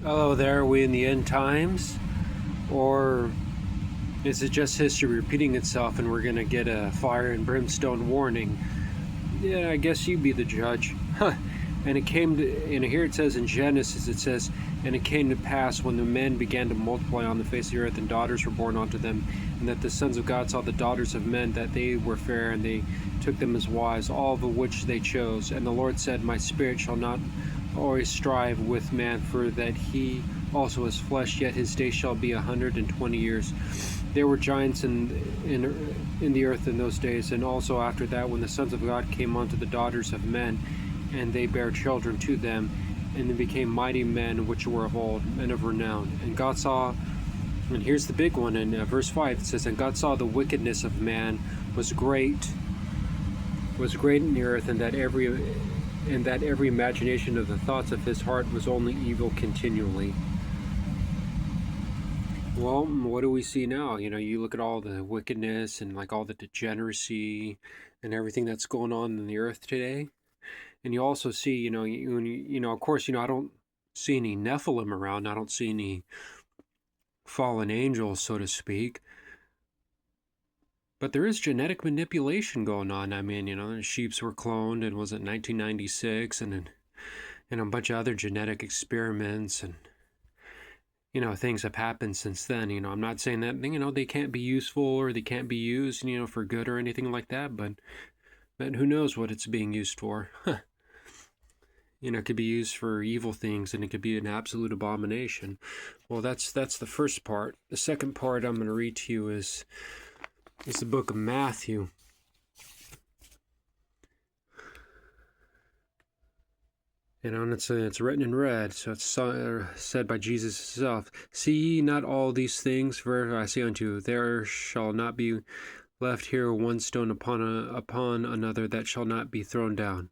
Hello there, are we in the end times? Or is it just history repeating itself and we're going to get a fire and brimstone warning? Yeah, I guess you be the judge. Huh. And it came to, and here it says in Genesis, it says, and it came to pass when the men began to multiply on the face of the earth and daughters were born unto them, and that the sons of God saw the daughters of men, that they were fair, and they took them as wives, all of which they chose. And the Lord said, my spirit shall not always strive with man, for that he also is flesh, yet his day shall be 120 years. There were giants in the earth in those days, and also after that, when the sons of God came unto the daughters of men, and they bare children to them, and they became mighty men which were of old, men of renown. And God saw, and here's the big one in verse 5, it says, and God saw the wickedness of man was great in the earth, and that every imagination of the thoughts of his heart was only evil continually. Well, what do we see now? You look at all the wickedness and like all the degeneracy and everything that's going on in the earth today. And you also see, of course, I don't see any Nephilim around. I don't see any fallen angels, so to speak. But there is genetic manipulation going on. I mean, the sheeps were cloned and was it 1996, and a bunch of other genetic experiments, and things have happened since then. I'm not saying that they can't be useful or they can't be used for good or anything like that, but who knows what it's being used for. It could be used for evil things, and it could be an absolute abomination. Well, that's the first part. The second part I'm going to read to you is the book of Matthew. And it's written in red, so it's said by Jesus himself. See ye not all these things? For I say unto you, there shall not be left here one stone upon another that shall not be thrown down.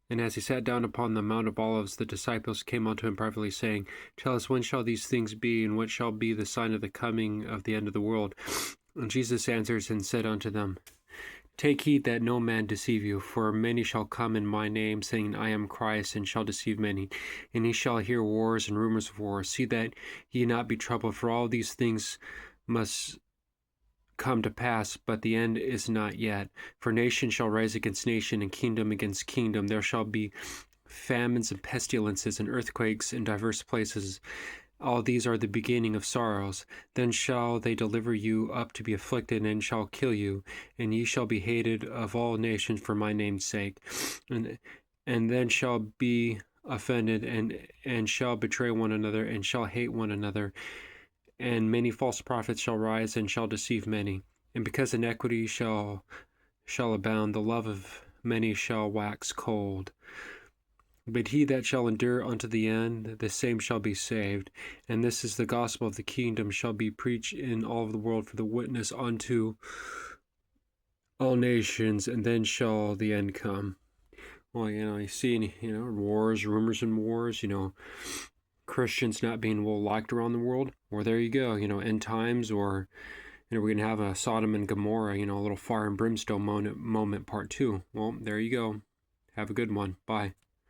And as he sat down upon the Mount of Olives, the disciples came unto him privately, saying, tell us, when shall these things be, and what shall be the sign of the coming of the end of the world? And Jesus answers and said unto them, take heed that no man deceive you, for many shall come in my name, saying, I am Christ, and shall deceive many. And ye shall hear wars and rumors of wars. See that ye not be troubled, for all these things must come to pass, but the end is not yet. For nation shall rise against nation, and kingdom against kingdom. There shall be famines and pestilences and earthquakes in diverse places. All these are the beginning of sorrows. Then shall they deliver you up to be afflicted, and shall kill you, and ye shall be hated of all nations for my name's sake. And then shall be offended, and shall betray one another, and shall hate one another. And many false prophets shall rise, and shall deceive many. And because iniquity shall abound, the love of many shall wax cold. But he that shall endure unto the end, the same shall be saved. And this is the gospel of the kingdom, shall be preached in all of the world for the witness unto all nations, and then shall the end come. Well, you see, wars, rumors and wars, Christians not being well liked around the world. Or there you go, end times, or we're going to have a Sodom and Gomorrah, a little fire and brimstone moment part 2. Well, there you go. Have a good one. Bye.